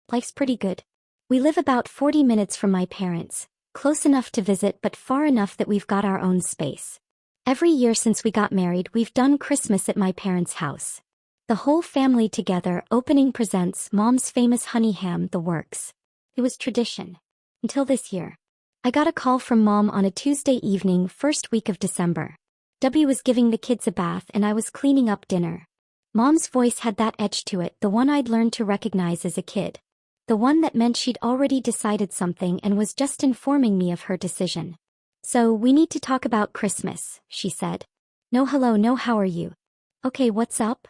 Life's pretty good. We live about 40 minutes from my parents, close enough to visit but far enough that we've got our own space. Every year since we got married, we've done Christmas at my parents' house. The whole family together, opening presents, Mom's famous honey ham, the works. It was tradition. Until this year. I got a call from Mom on a Tuesday evening, first week of December. W was giving the kids a bath and I was cleaning up dinner. Mom's voice had that edge to it, the one I'd learned to recognize as a kid. The one that meant she'd already decided something and was just informing me of her decision. "So, we need to talk about Christmas," she said. "No hello, no how are you?" "Okay, what's up?"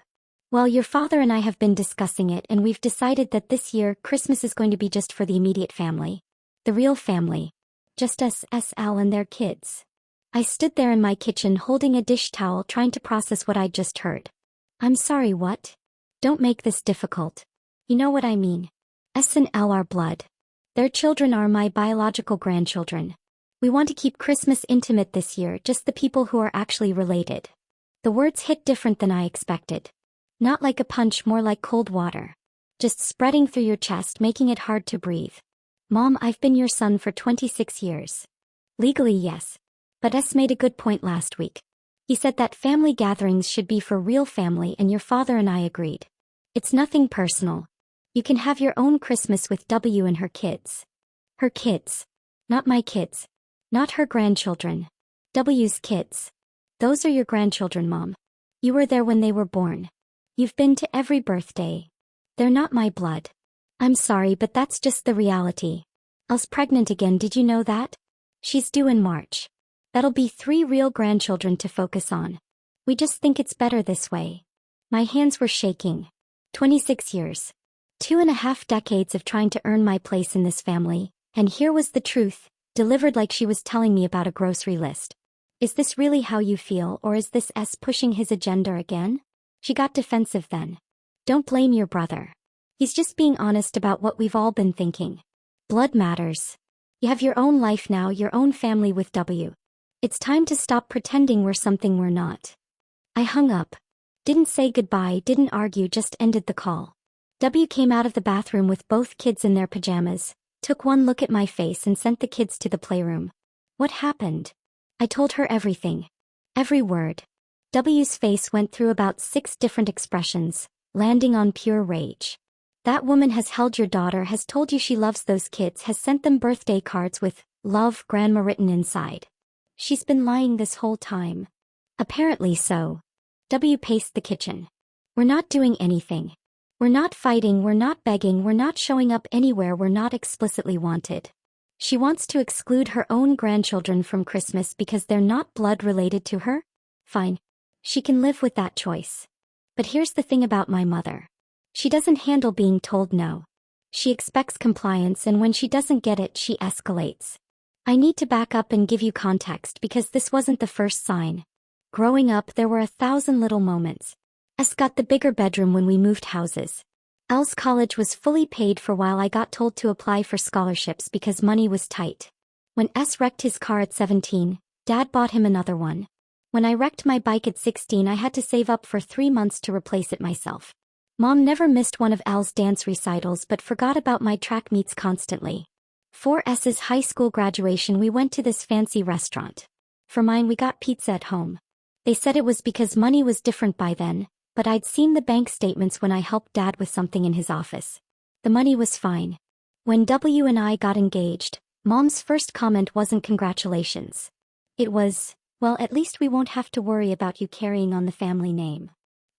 "Well, your father and I have been discussing it and we've decided that this year Christmas is going to be just for the immediate family. The real family. Just us, Al and their kids." I stood there in my kitchen holding a dish towel trying to process what I'd just heard. "I'm sorry, what?" "Don't make this difficult. You know what I mean. S and L are blood. Their children are my biological grandchildren. We want to keep Christmas intimate this year, just the people who are actually related." The words hit different than I expected. Not like a punch, more like cold water. Just spreading through your chest, making it hard to breathe. "Mom, I've been your son for 26 years. Legally, yes. But S made a good point last week. He said that family gatherings should be for real family and your father and I agreed. It's nothing personal. You can have your own Christmas with W and her kids." Her kids. Not my kids. Not her grandchildren. W's kids. "Those are your grandchildren, Mom. You were there when they were born. You've been to every birthday. They're not my blood. I'm sorry, but that's just the reality. Elle's pregnant again, did you know that? She's due in March. That'll be 3 real grandchildren to focus on. We just think it's better this way." My hands were shaking. 26 years. 2.5 decades of trying to earn my place in this family, and here was the truth, delivered like she was telling me about a grocery list. "Is this really how you feel, or is this S pushing his agenda again?" She got defensive then. "Don't blame your brother. He's just being honest about what we've all been thinking. Blood matters. You have your own life now, your own family with W. It's time to stop pretending we're something we're not." I hung up. Didn't say goodbye, didn't argue, just ended the call. W came out of the bathroom with both kids in their pajamas, took one look at my face and sent the kids to the playroom. What happened? I told her everything. Every word. W's face went through about 6 different expressions, landing on pure rage. "That woman has held your daughter, has told you she loves those kids, has sent them birthday cards with, 'Love, Grandma' written inside. She's been lying this whole time." "Apparently so." W paced the kitchen. "We're not doing anything. We're not fighting, we're not begging, we're not showing up anywhere we're not explicitly wanted. She wants to exclude her own grandchildren from Christmas because they're not blood related to her? Fine. She can live with that choice. But here's the thing about my mother. She doesn't handle being told no. She expects compliance, and when she doesn't get it, she escalates. I need to back up and give you context because this wasn't the first sign. Growing up, there were 1,000 little moments. S got the bigger bedroom when we moved houses. L's college was fully paid for while I got told to apply for scholarships because money was tight. When S wrecked his car at 17, Dad bought him another one. When I wrecked my bike at 16, I had to save up for 3 months to replace it myself. Mom never missed one of Al's dance recitals but forgot about my track meets constantly. For S's high school graduation, we went to this fancy restaurant. For mine, we got pizza at home. They said it was because money was different by then, but I'd seen the bank statements when I helped Dad with something in his office. The money was fine. When W and I got engaged, Mom's first comment wasn't congratulations. It was, "Well, at least we won't have to worry about you carrying on the family name."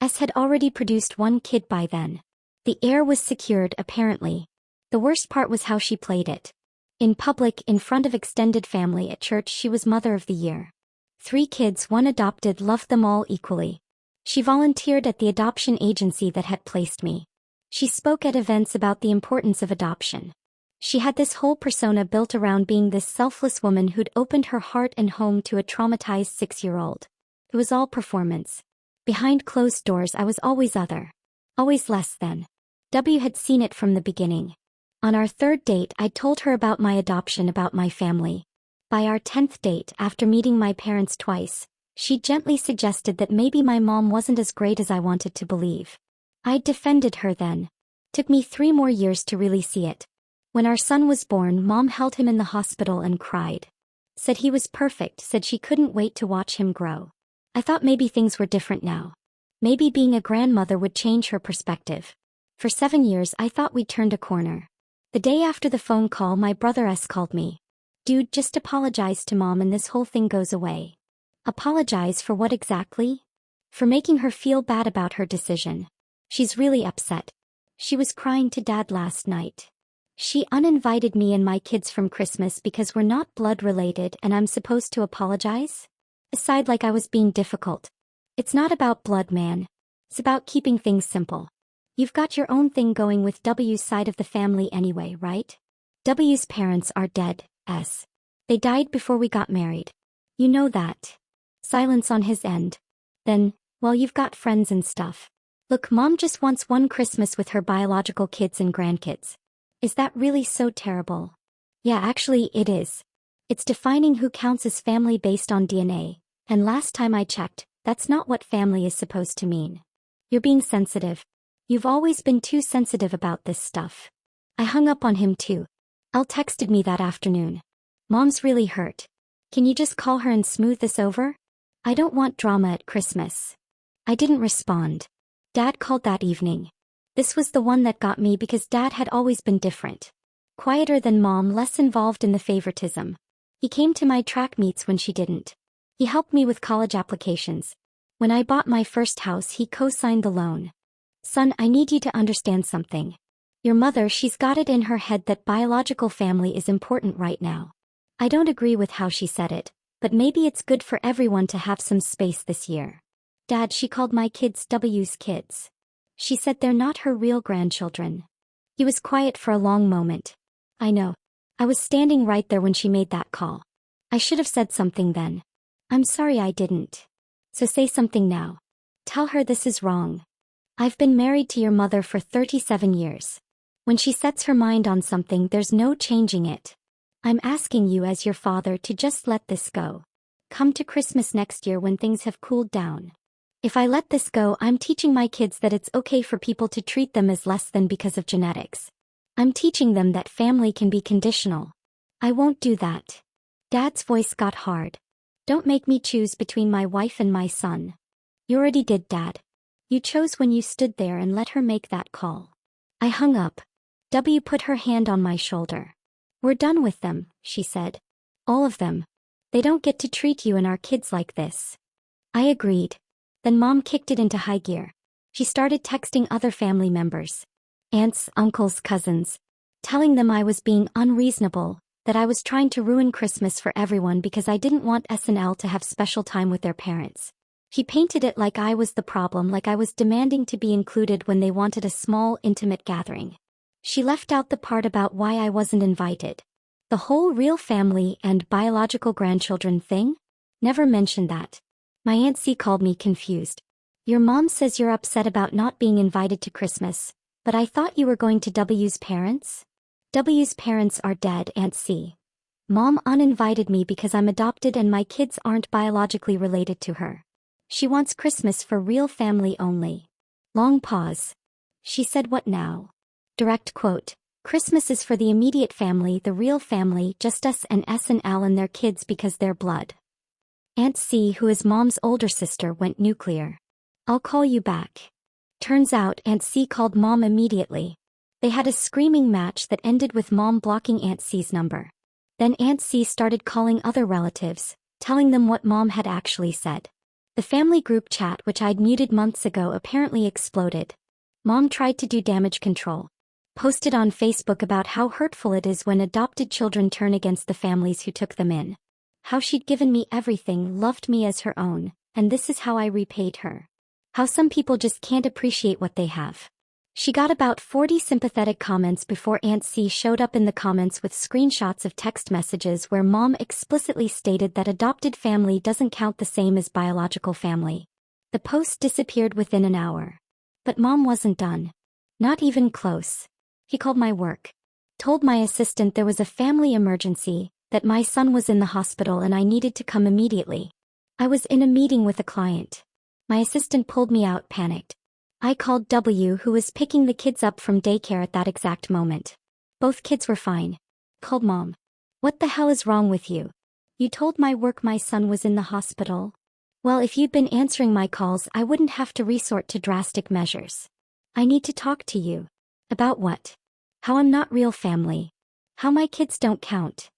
S had already produced 1 kid by then. The heir was secured, apparently. The worst part was how she played it. In public, in front of extended family, at church, she was Mother of the Year. 3 kids, 1 adopted, loved them all equally. She volunteered at the adoption agency that had placed me. She spoke at events about the importance of adoption. She had this whole persona built around being this selfless woman who'd opened her heart and home to a traumatized 6-year-old. It was all performance. Behind closed doors, I was always other. Always less than. W had seen it from the beginning. On our 3rd date, I told her about my adoption, about my family. By our 10th date, after meeting my parents twice, she gently suggested that maybe my mom wasn't as great as I wanted to believe. I'd defended her then. Took me 3 more years to really see it. When our son was born, Mom held him in the hospital and cried. Said he was perfect, said she couldn't wait to watch him grow. I thought maybe things were different now. Maybe being a grandmother would change her perspective. For 7 years I thought we'd turned a corner. The day after the phone call, my brother S called me. Dude, just apologize to Mom and this whole thing goes away. Apologize for what exactly? For making her feel bad about her decision. She's really upset. She was crying to Dad last night. She uninvited me and my kids from Christmas because we're not blood related and I'm supposed to apologize? Aside like I was being difficult. It's not about blood, man. It's about keeping things simple. You've got your own thing going with W's side of the family anyway, right? W's parents are dead, S. They died before we got married. You know that. Silence on his end. Then, well, you've got friends and stuff. Look, Mom just wants one Christmas with her biological kids and grandkids. Is that really so terrible? Yeah, actually, it is. It's defining who counts as family based on DNA, and last time I checked, that's not what family is supposed to mean. You're being sensitive. You've always been too sensitive about this stuff. I hung up on him too. Elle texted me that afternoon. Mom's really hurt. Can you just call her and smooth this over? I don't want drama at Christmas. I didn't respond. Dad called that evening. This was the one that got me because Dad had always been different. Quieter than Mom, less involved in the favoritism. He came to my track meets when she didn't. He helped me with college applications. When I bought my first house, he co-signed the loan. Son, I need you to understand something. Your mother, she's got it in her head that biological family is important right now. I don't agree with how she said it, but maybe it's good for everyone to have some space this year. Dad, she called my kids W's kids. She said they're not her real grandchildren. He was quiet for a long moment. I know. I was standing right there when she made that call. I should have said something then. I'm sorry I didn't. So say something now. Tell her this is wrong. I've been married to your mother for 37 years. When she sets her mind on something, there's no changing it. I'm asking you as your father to just let this go. Come to Christmas next year when things have cooled down. If I let this go, I'm teaching my kids that it's okay for people to treat them as less than because of genetics. I'm teaching them that family can be conditional. I won't do that. Dad's voice got hard. Don't make me choose between my wife and my son. You already did, Dad. You chose when you stood there and let her make that call. I hung up. W put her hand on my shoulder. We're done with them, she said. All of them. They don't get to treat you and our kids like this. I agreed. Then Mom kicked it into high gear. She started texting other family members. Aunts, uncles, cousins. Telling them I was being unreasonable, that I was trying to ruin Christmas for everyone because I didn't want S&L to have special time with their parents. She painted it like I was the problem, like I was demanding to be included when they wanted a small, intimate gathering. She left out the part about why I wasn't invited. The whole real family and biological grandchildren thing? Never mentioned that. My Aunt C called me confused. Your mom says you're upset about not being invited to Christmas, but I thought you were going to W's parents? W's parents are dead, Aunt C. Mom uninvited me because I'm adopted and my kids aren't biologically related to her. She wants Christmas for real family only. Long pause. She said, what now? Direct quote. Christmas is for the immediate family, the real family, just us and S and L and their kids because they're blood. Aunt C, who is Mom's older sister, went nuclear. I'll call you back. Turns out Aunt C called Mom immediately. They had a screaming match that ended with Mom blocking Aunt C's number. Then Aunt C started calling other relatives, telling them what Mom had actually said. The family group chat, which I'd muted months ago, apparently exploded. Mom tried to do damage control. Posted on Facebook about how hurtful it is when adopted children turn against the families who took them in. How she'd given me everything, loved me as her own, and this is how I repaid her. How some people just can't appreciate what they have. She got about 40 sympathetic comments before Aunt C showed up in the comments with screenshots of text messages where Mom explicitly stated that adopted family doesn't count the same as biological family. The post disappeared within an hour. But Mom wasn't done. Not even close. He called my work. Told my assistant there was a family emergency, that my son was in the hospital and I needed to come immediately. I was in a meeting with a client. My assistant pulled me out, panicked. I called W, who was picking the kids up from daycare at that exact moment. Both kids were fine. Called Mom. What the hell is wrong with you? You told my work my son was in the hospital. Well, if you'd been answering my calls, I wouldn't have to resort to drastic measures. I need to talk to you. About what? How I'm not real family. How my kids don't count.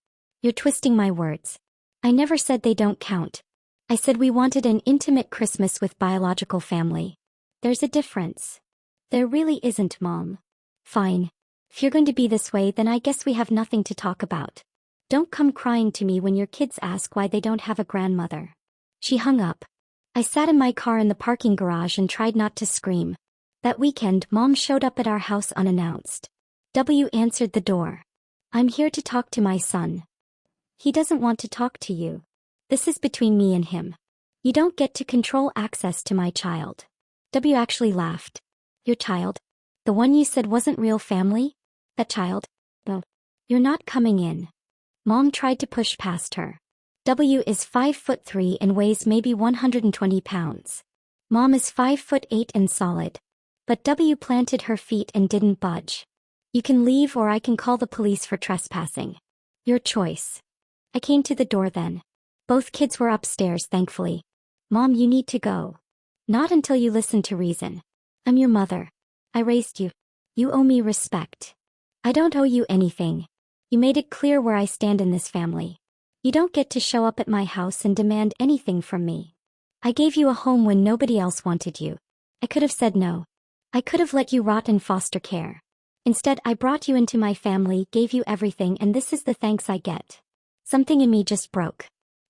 You're twisting my words. I never said they don't count. I said we wanted an intimate Christmas with biological family. There's a difference. There really isn't, Mom. Fine. If you're going to be this way, then I guess we have nothing to talk about. Don't come crying to me when your kids ask why they don't have a grandmother. She hung up. I sat in my car in the parking garage and tried not to scream. That weekend, Mom showed up at our house unannounced. W answered the door. I'm here to talk to my son. He doesn't want to talk to you. This is between me and him. You don't get to control access to my child. W actually laughed. Your child? The one you said wasn't real family? That child? No. You're not coming in. Mom tried to push past her. W is 5'3" and weighs maybe 120 pounds. Mom is 5'8" and solid. But W planted her feet and didn't budge. You can leave or I can call the police for trespassing. Your choice. I came to the door then. Both kids were upstairs, thankfully. Mom, you need to go. Not until you listen to reason. I'm your mother. I raised you. You owe me respect. I don't owe you anything. You made it clear where I stand in this family. You don't get to show up at my house and demand anything from me. I gave you a home when nobody else wanted you. I could have said no. I could have let you rot in foster care. Instead, I brought you into my family, gave you everything, and this is the thanks I get. Something in me just broke.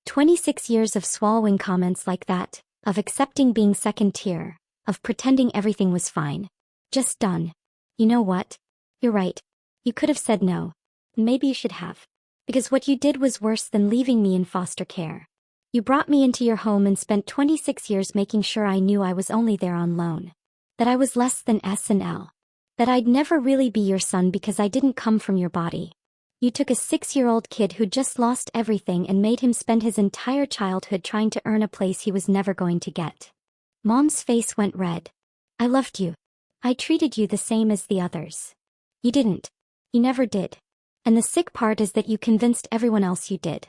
26 years of swallowing comments like that, of accepting being second tier, of pretending everything was fine. Just done. You know what? You're right. You could have said no. Maybe you should have. Because what you did was worse than leaving me in foster care. You brought me into your home and spent 26 years making sure I knew I was only there on loan. That I was less than S&L. That I'd never really be your son because I didn't come from your body. You took a 6-year-old kid who just lost everything and made him spend his entire childhood trying to earn a place he was never going to get. Mom's face went red. I loved you. I treated you the same as the others. You didn't. You never did. And the sick part is that you convinced everyone else you did.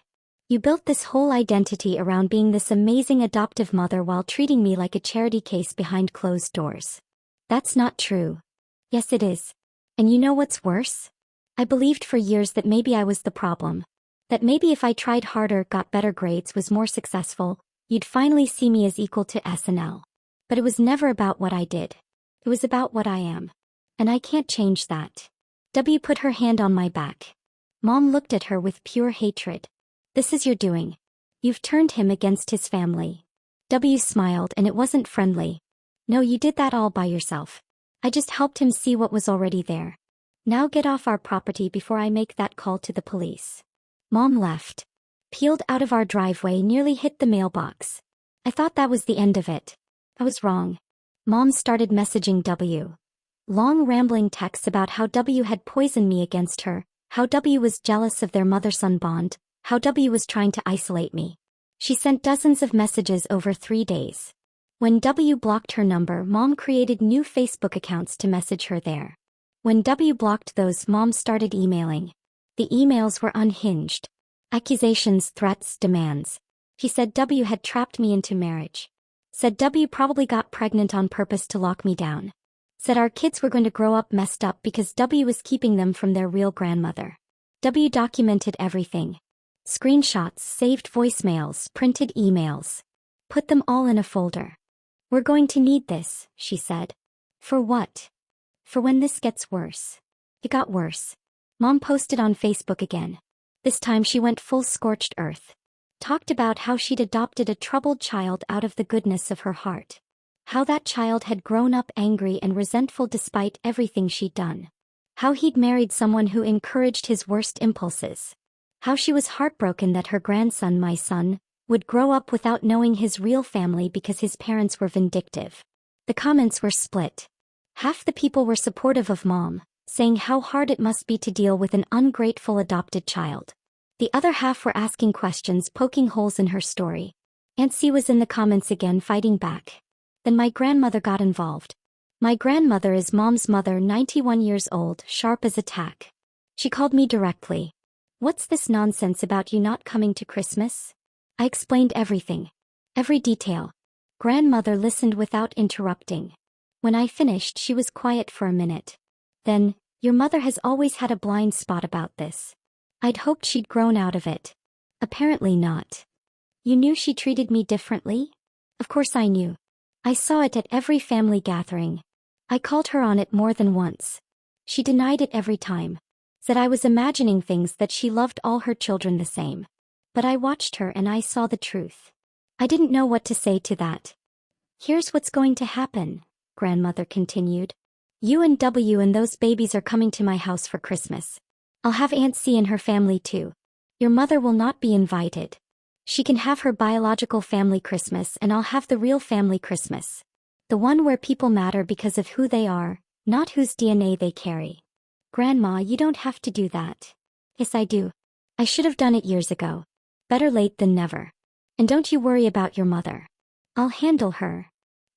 You built this whole identity around being this amazing adoptive mother while treating me like a charity case behind closed doors. That's not true. Yes, it is. And you know what's worse? I believed for years that maybe I was the problem. That maybe if I tried harder, got better grades, was more successful, you'd finally see me as equal to S&L. But it was never about what I did. It was about what I am. And I can't change that. W put her hand on my back. Mom looked at her with pure hatred. This is your doing. You've turned him against his family. W smiled, and it wasn't friendly. No, you did that all by yourself. I just helped him see what was already there. Now get off our property before I make that call to the police. Mom left. Peeled out of our driveway, nearly hit the mailbox. I thought that was the end of it. I was wrong. Mom started messaging W. Long rambling texts about how W had poisoned me against her, how W was jealous of their mother-son bond, how W was trying to isolate me. She sent dozens of messages over 3 days. When W blocked her number, Mom created new Facebook accounts to message her there. When W blocked those, Mom started emailing. The emails were unhinged. Accusations, threats, demands. She said W had trapped me into marriage. Said W probably got pregnant on purpose to lock me down. Said our kids were going to grow up messed up because W was keeping them from their real grandmother. W documented everything. Screenshots, saved voicemails, printed emails. Put them all in a folder. We're going to need this, she said. For what? For when this gets worse. It got worse. Mom posted on Facebook again. This time she went full scorched earth. Talked about how she'd adopted a troubled child out of the goodness of her heart. How that child had grown up angry and resentful despite everything she'd done. How he'd married someone who encouraged his worst impulses. How she was heartbroken that her grandson, my son, would grow up without knowing his real family because his parents were vindictive. The comments were split. Half the people were supportive of Mom, saying how hard it must be to deal with an ungrateful adopted child. The other half were asking questions, poking holes in her story. Aunt C was in the comments again, fighting back. Then my grandmother got involved. My grandmother is Mom's mother, 91 years old, sharp as a tack. She called me directly. What's this nonsense about you not coming to Christmas? I explained everything. Every detail. Grandmother listened without interrupting. When I finished, she was quiet for a minute. Then, your mother has always had a blind spot about this. I'd hoped she'd grown out of it. Apparently not. You knew she treated me differently? Of course I knew. I saw it at every family gathering. I called her on it more than once. She denied it every time. Said I was imagining things, that she loved all her children the same. But I watched her and I saw the truth. I didn't know what to say to that. Here's what's going to happen, Grandmother continued. You and W and those babies are coming to my house for Christmas. I'll have Aunt C and her family too. Your mother will not be invited. She can have her biological family Christmas and I'll have the real family Christmas. The one where people matter because of who they are, not whose DNA they carry. Grandma, you don't have to do that. Yes, I do. I should have done it years ago. Better late than never. And don't you worry about your mother. I'll handle her.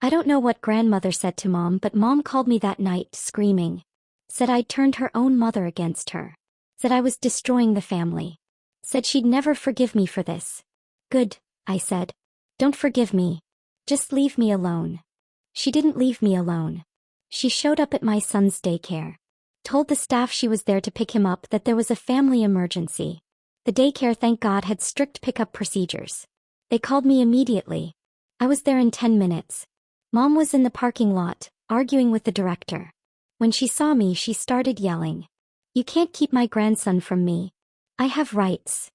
I don't know what Grandmother said to Mom, but Mom called me that night, screaming. Said I'd turned her own mother against her. Said I was destroying the family. Said she'd never forgive me for this. Good, I said. Don't forgive me. Just leave me alone. She didn't leave me alone. She showed up at my son's daycare. Told the staff she was there to pick him up, that there was a family emergency. The daycare, thank God, had strict pickup procedures. They called me immediately. I was there in 10 minutes. Mom was in the parking lot, arguing with the director. When she saw me, she started yelling. You can't keep my grandson from me. I have rights.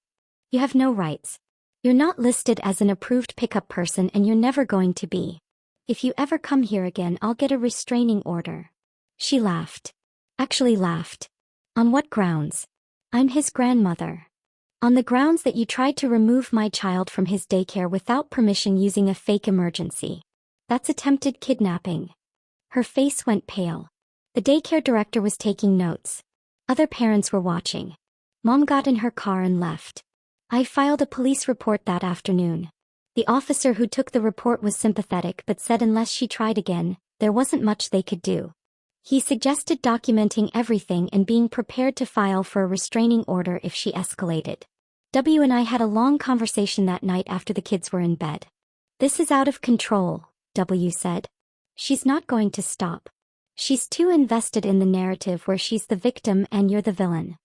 You have no rights. You're not listed as an approved pickup person and you're never going to be. If you ever come here again, I'll get a restraining order. She laughed. Actually laughed. On what grounds? I'm his grandmother. On the grounds that you tried to remove my child from his daycare without permission using a fake emergency. That's attempted kidnapping. Her face went pale. The daycare director was taking notes. Other parents were watching. Mom got in her car and left. I filed a police report that afternoon. The officer who took the report was sympathetic but said unless she tried again, there wasn't much they could do. He suggested documenting everything and being prepared to file for a restraining order if she escalated. W and I had a long conversation that night after the kids were in bed. This is out of control, W said. She's not going to stop. She's too invested in the narrative where she's the victim and you're the villain.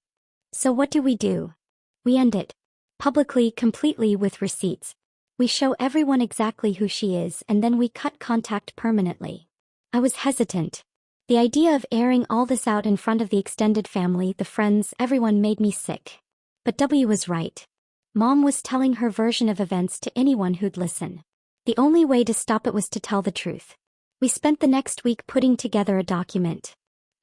So what do? We end it. Publicly, completely, with receipts. We show everyone exactly who she is and then we cut contact permanently. I was hesitant. The idea of airing all this out in front of the extended family, the friends, everyone made me sick. But W was right. Mom was telling her version of events to anyone who'd listen. The only way to stop it was to tell the truth. We spent the next week putting together a document.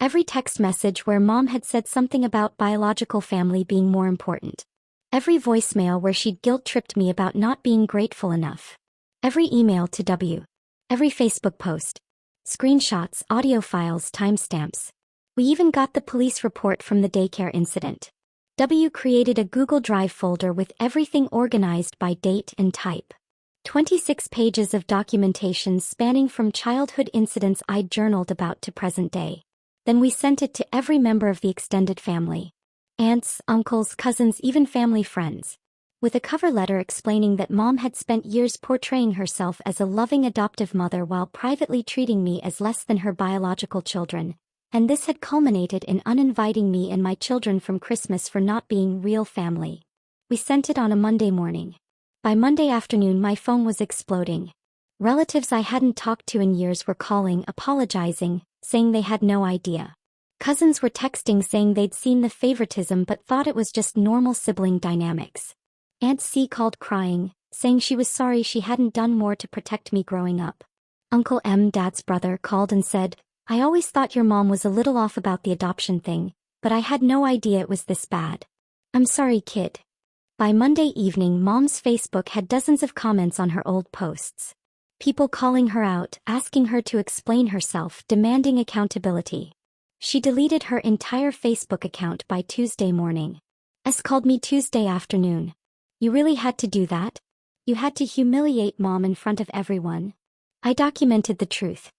Every text message where Mom had said something about biological family being more important. Every voicemail where she'd guilt-tripped me about not being grateful enough. Every email to W. Every Facebook post. Screenshots, audio files, timestamps. We even got the police report from the daycare incident. W created a Google Drive folder with everything organized by date and type. 26 pages of documentation spanning from childhood incidents I'd journaled about to present day. Then we sent it to every member of the extended family. Aunts, uncles, cousins, even family friends. With a cover letter explaining that Mom had spent years portraying herself as a loving adoptive mother while privately treating me as less than her biological children, and this had culminated in uninviting me and my children from Christmas for not being real family. We sent it on a Monday morning. By Monday afternoon my phone was exploding. Relatives I hadn't talked to in years were calling, apologizing, saying they had no idea. Cousins were texting saying they'd seen the favoritism but thought it was just normal sibling dynamics. Aunt C called crying, saying she was sorry she hadn't done more to protect me growing up. Uncle M, Dad's brother, called and said, I always thought your mom was a little off about the adoption thing, but I had no idea it was this bad. I'm sorry, kid. By Monday evening, Mom's Facebook had dozens of comments on her old posts. People calling her out, asking her to explain herself, demanding accountability. She deleted her entire Facebook account by Tuesday morning. S called me Tuesday afternoon. You really had to do that? You had to humiliate Mom in front of everyone? I documented the truth.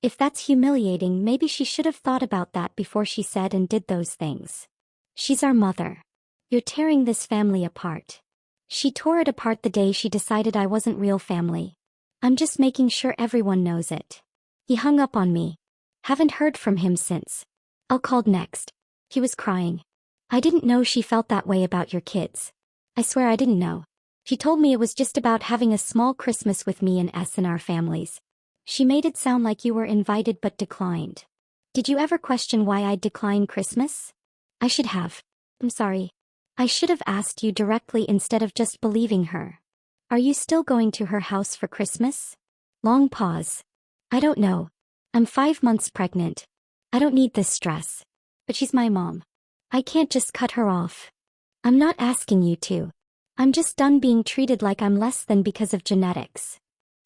If that's humiliating, maybe she should have thought about that before she said and did those things. She's our mother. You're tearing this family apart. She tore it apart the day she decided I wasn't real family. I'm just making sure everyone knows it. He hung up on me. Haven't heard from him since. I'll call next. He was crying. I didn't know she felt that way about your kids. I swear I didn't know. She told me it was just about having a small Christmas with me and S and our families. She made it sound like you were invited but declined. Did you ever question why I'd decline Christmas? I should have. I'm sorry. I should have asked you directly instead of just believing her. Are you still going to her house for Christmas? Long pause. I don't know. I'm 5 months pregnant. I don't need this stress. But she's my mom. I can't just cut her off. I'm not asking you to. I'm just done being treated like I'm less than because of genetics.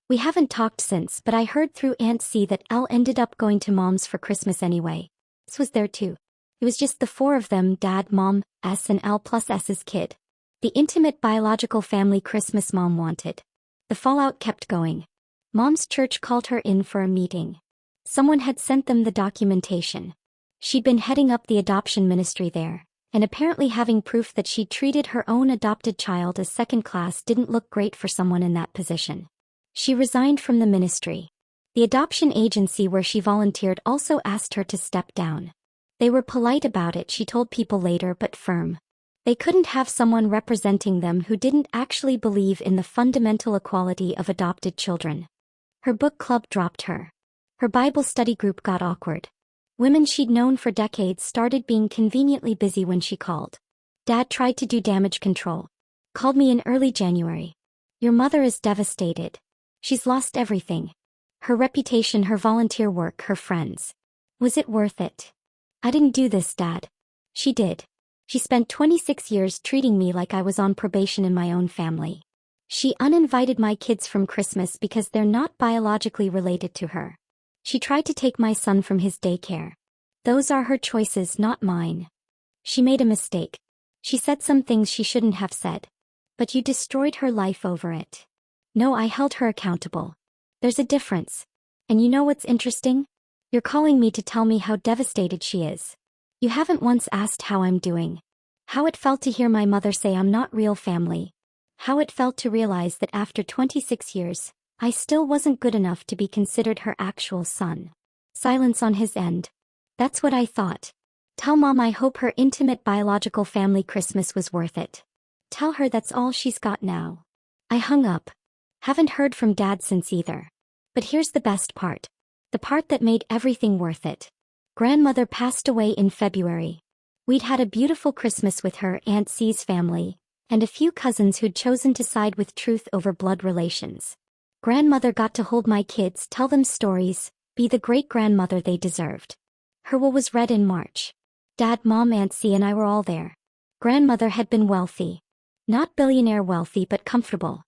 We haven't talked since, but I heard through Aunt C that L ended up going to Mom's for Christmas anyway. S was there too. It was just the 4 of them, Dad, Mom, S and L plus S's kid. The intimate biological family Christmas Mom wanted. The fallout kept going. Mom's church called her in for a meeting. Someone had sent them the documentation. She'd been heading up the adoption ministry there, and apparently having proof that she'd treated her own adopted child as second class didn't look great for someone in that position. She resigned from the ministry. The adoption agency where she volunteered also asked her to step down. They were polite about it, she told people later, but firm. They couldn't have someone representing them who didn't actually believe in the fundamental equality of adopted children. Her book club dropped her. Her Bible study group got awkward. Women she'd known for decades started being conveniently busy when she called. Dad tried to do damage control. Called me in early January. Your mother is devastated. She's lost everything. Her reputation, her volunteer work, her friends. Was it worth it? I didn't do this, Dad. She did. She spent 26 years treating me like I was on probation in my own family. She uninvited my kids from Christmas because they're not biologically related to her. She tried to take my son from his daycare. Those are her choices, not mine. She made a mistake. She said some things she shouldn't have said. But you destroyed her life over it. No, I held her accountable. There's a difference. And you know what's interesting? You're calling me to tell me how devastated she is. You haven't once asked how I'm doing. How it felt to hear my mother say I'm not real family. How it felt to realize that after 26 years, I still wasn't good enough to be considered her actual son. Silence on his end. That's what I thought. Tell Mom I hope her intimate biological family Christmas was worth it. Tell her that's all she's got now. I hung up. Haven't heard from Dad since either. But here's the best part. The part that made everything worth it. Grandmother passed away in February. We'd had a beautiful Christmas with her Aunt C's family, and a few cousins who'd chosen to side with truth over blood relations. Grandmother got to hold my kids, tell them stories, be the great-grandmother they deserved. Her will was read in March. Dad, Mom, Aunt C and I were all there. Grandmother had been wealthy. Not billionaire wealthy, but comfortable.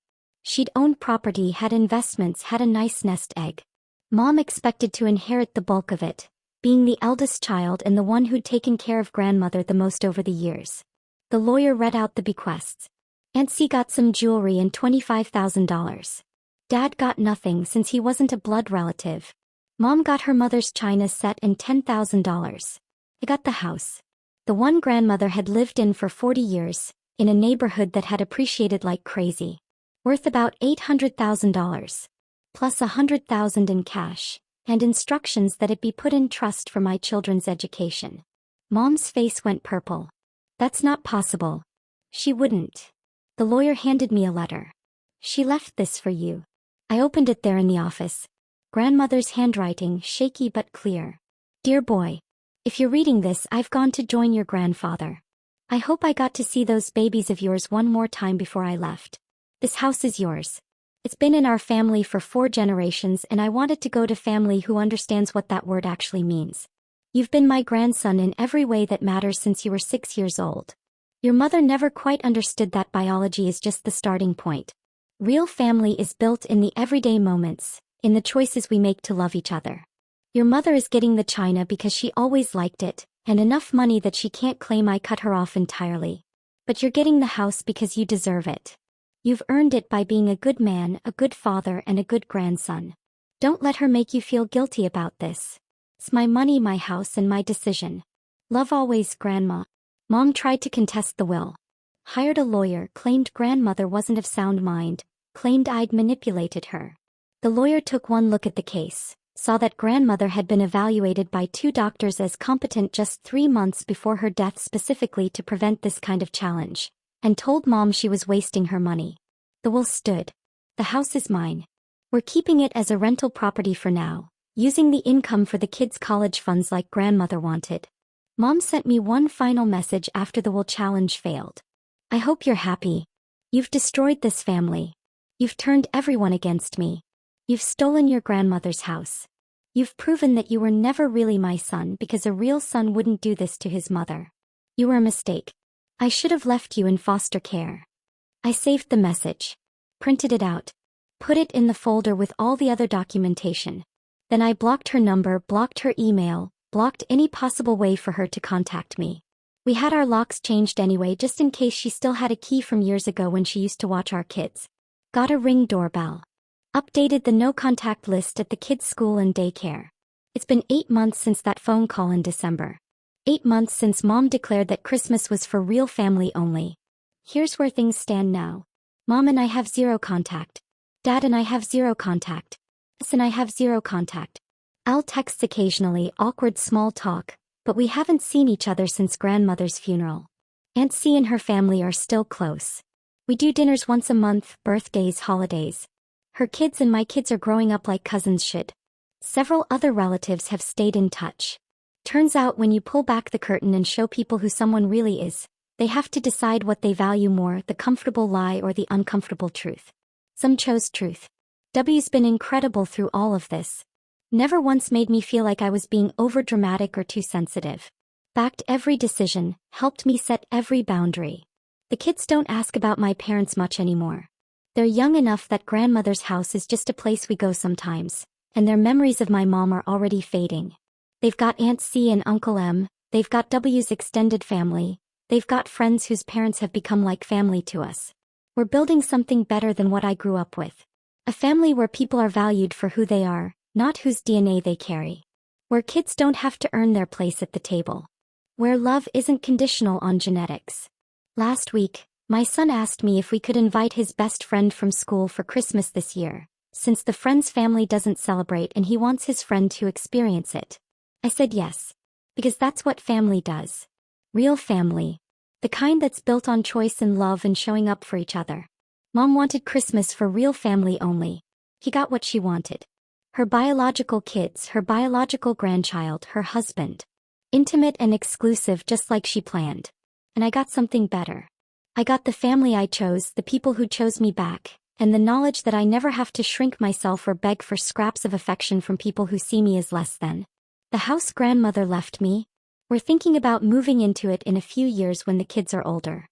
She'd owned property, had investments, had a nice nest egg. Mom expected to inherit the bulk of it, being the eldest child and the one who'd taken care of grandmother the most over the years. The lawyer read out the bequests. Aunt C got some jewelry and $25,000. Dad got nothing since he wasn't a blood relative. Mom got her mother's china set and $10,000. I got the house. The one grandmother had lived in for 40 years, in a neighborhood that had appreciated like crazy. Worth about $800,000. Plus $100,000 in cash, and instructions that it be put in trust for my children's education. Mom's face went purple. That's not possible. She wouldn't. The lawyer handed me a letter. She left this for you. I opened it there in the office. Grandmother's handwriting, shaky but clear. Dear boy. If you're reading this, I've gone to join your grandfather. I hope I got to see those babies of yours one more time before I left. This house is yours. It's been in our family for 4 generations, and I wanted to go to family who understands what that word actually means. You've been my grandson in every way that matters since you were 6 years old. Your mother never quite understood that biology is just the starting point. Real family is built in the everyday moments, in the choices we make to love each other. Your mother is getting the china because she always liked it, and enough money that she can't claim I cut her off entirely. But you're getting the house because you deserve it. You've earned it by being a good man, a good father, and a good grandson. Don't let her make you feel guilty about this. It's my money, my house, and my decision. Love always, Grandma. Mom tried to contest the will. Hired a lawyer, claimed grandmother wasn't of sound mind, claimed I'd manipulated her. The lawyer took one look at the case, saw that grandmother had been evaluated by 2 doctors as competent just 3 months before her death specifically to prevent this kind of challenge, and told Mom she was wasting her money. The will stood. The house is mine. We're keeping it as a rental property for now, using the income for the kids' college funds like grandmother wanted. Mom sent me one final message after the will challenge failed. I hope you're happy. You've destroyed this family. You've turned everyone against me. You've stolen your grandmother's house. You've proven that you were never really my son because a real son wouldn't do this to his mother. You were a mistake. I should have left you in foster care. I saved the message. Printed it out. Put it in the folder with all the other documentation. Then I blocked her number, blocked her email, blocked any possible way for her to contact me. We had our locks changed anyway just in case she still had a key from years ago when she used to watch our kids. Got a Ring doorbell. Updated the no-contact list at the kids' school and daycare. It's been 8 months since that phone call in December. 8 months since Mom declared that Christmas was for real family only. Here's where things stand now. Mom and I have 0 contact. Dad and I have 0 contact. Us and I have 0 contact. I'll text occasionally, awkward small talk, but we haven't seen each other since grandmother's funeral. Aunt C and her family are still close. We do dinners once a month, birthdays, holidays. Her kids and my kids are growing up like cousins should. Several other relatives have stayed in touch. Turns out when you pull back the curtain and show people who someone really is, they have to decide what they value more, the comfortable lie or the uncomfortable truth. Some chose truth. W's been incredible through all of this. Never once made me feel like I was being overdramatic or too sensitive. Backed every decision, helped me set every boundary. The kids don't ask about my parents much anymore. They're young enough that grandmother's house is just a place we go sometimes, and their memories of my mom are already fading. They've got Aunt C and Uncle M, they've got W's extended family, they've got friends whose parents have become like family to us. We're building something better than what I grew up with. A family where people are valued for who they are, not whose DNA they carry. Where kids don't have to earn their place at the table. Where love isn't conditional on genetics. Last week, my son asked me if we could invite his best friend from school for Christmas this year, since the friend's family doesn't celebrate and he wants his friend to experience it. I said yes. Because that's what family does. Real family. The kind that's built on choice and love and showing up for each other. Mom wanted Christmas for real family only. He got what she wanted. Her biological kids, her biological grandchild, her husband. Intimate and exclusive just like she planned. And I got something better. I got the family I chose, the people who chose me back, and the knowledge that I never have to shrink myself or beg for scraps of affection from people who see me as less than. The house grandmother left me. We're thinking about moving into it in a few years when the kids are older.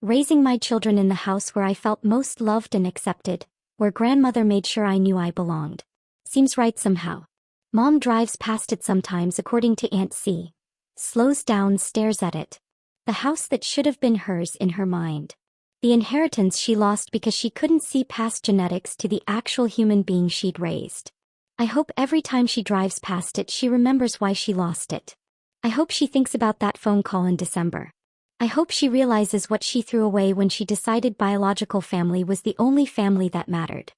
Raising my children in the house where I felt most loved and accepted, where grandmother made sure I knew I belonged. Seems right somehow. Mom drives past it sometimes according to Aunt C. Slows down, stares at it. The house that should have been hers in her mind. The inheritance she lost because she couldn't see past genetics to the actual human being she'd raised. I hope every time she drives past it she remembers why she lost it. I hope she thinks about that phone call in December. I hope she realizes what she threw away when she decided biological family was the only family that mattered.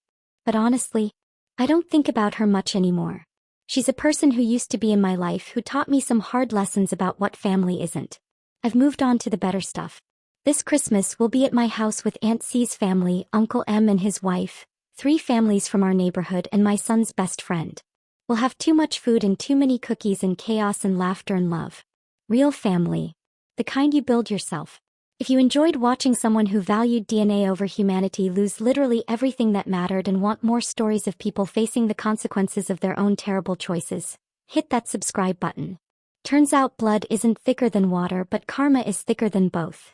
But honestly, I don't think about her much anymore. She's a person who used to be in my life who taught me some hard lessons about what family isn't. I've moved on to the better stuff. This Christmas we'll be at my house with Aunt C's family, Uncle M and his wife, 3 families from our neighborhood and my son's best friend. We'll have too much food and too many cookies and chaos and laughter and love. Real family. The kind you build yourself. If you enjoyed watching someone who valued DNA over humanity lose literally everything that mattered and want more stories of people facing the consequences of their own terrible choices, hit that subscribe button. Turns out blood isn't thicker than water, but karma is thicker than both.